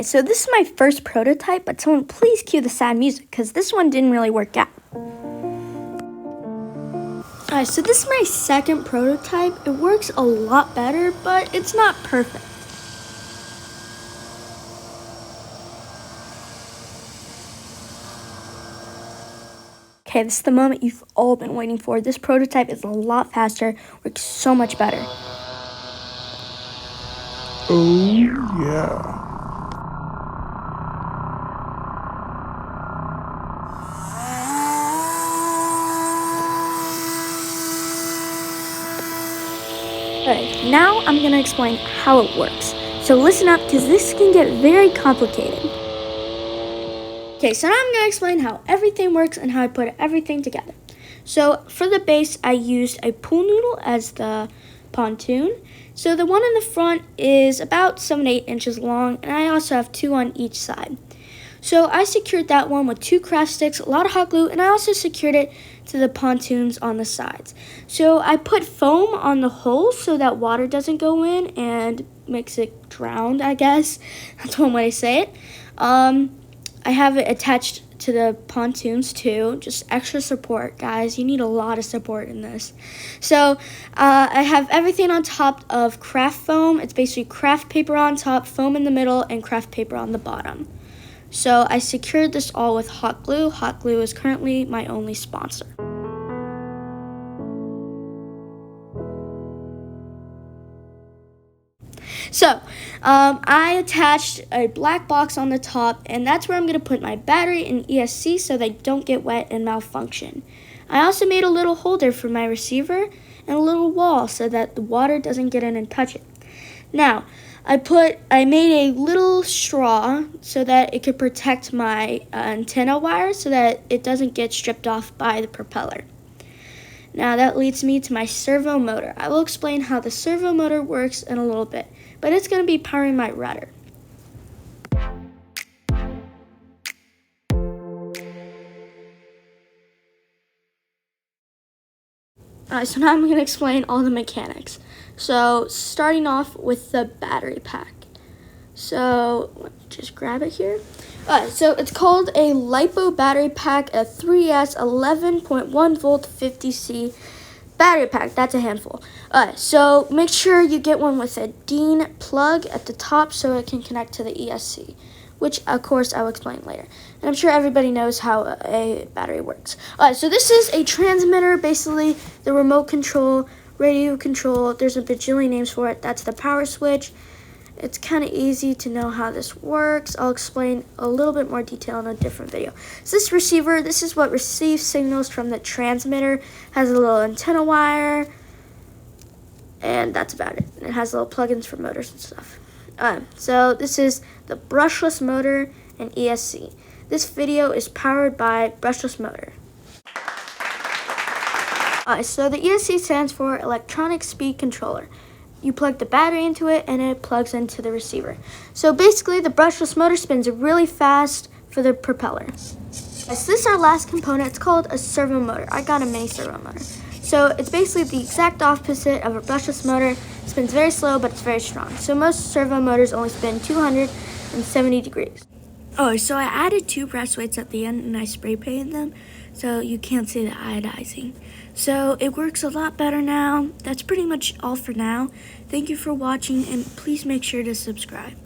Okay, so this is my first prototype, but someone please cue the sad music because this one didn't really work out. Alright, so this is my second prototype. It works a lot better, but it's not perfect. Okay, this is the moment you've all been waiting for. This prototype is a lot faster, works so much better. Oh, yeah. Alright, now I'm going to explain how it works. So listen up because this can get very complicated. Okay, so now I'm going to explain how everything works and how I put everything together. So for the base, I used a pool noodle as the pontoon. So the one in the front is about 7 to 8 inches long, and I also have 2 on each side. So I secured that one with 2 craft sticks, a lot of hot glue, and I also secured it to the pontoons on the sides. So I put foam on the holes so that water doesn't go in and makes it drown, I guess. That's one way to say it. I have it attached to the pontoons too, just extra support, guys. You need a lot of support in this. So I have everything on top of craft foam. It's basically craft paper on top, foam in the middle, and craft paper on the bottom. So I secured this all with hot glue. Hot glue is currently my only sponsor. So I attached a black box on the top, and that's where I'm going to put my battery and ESC so they don't get wet and malfunction. I also made a little holder for my receiver and a little wall so that the water doesn't get in and touch it. Now, I made a little straw so that it could protect my antenna wire so that it doesn't get stripped off by the propeller. Now that leads me to my servo motor. I will explain how the servo motor works in a little bit, but it's going to be powering my rudder. Alright, so now I'm going to explain all the mechanics. So starting off with the battery pack. So let me just grab it here. So it's called a LiPo battery pack, a 3S 11.1 volt 50C battery pack. That's a handful. So make sure you get one with a DIN plug at the top so it can connect to the ESC, which of course I will explain later. And I'm sure everybody knows how a battery works. So this is a transmitter, basically the remote control, radio control. There's a bajillion names for it. That's the power switch. It's kind of easy to know how this works. I'll explain a little bit more detail in a different video. So this receiver, this is what receives signals from the transmitter. Has a little antenna wire, and that's about it. It has little plugins for motors and stuff. So this is the brushless motor and ESC. This video is powered by brushless motor. So the ESC stands for electronic speed controller. You plug the battery into it and it plugs into the receiver. So basically the brushless motor spins really fast for the propeller. So this is our last component. It's called a servo motor. I got a mini servo motor. So it's basically the exact opposite of a brushless motor. It spins very slow, but it's very strong. So most servo motors only spin 270 degrees. Oh, so I added 2 brass weights at the end and I spray painted them so you can't see the iodizing. So it works a lot better now. That's pretty much all for now. Thank you for watching and please make sure to subscribe.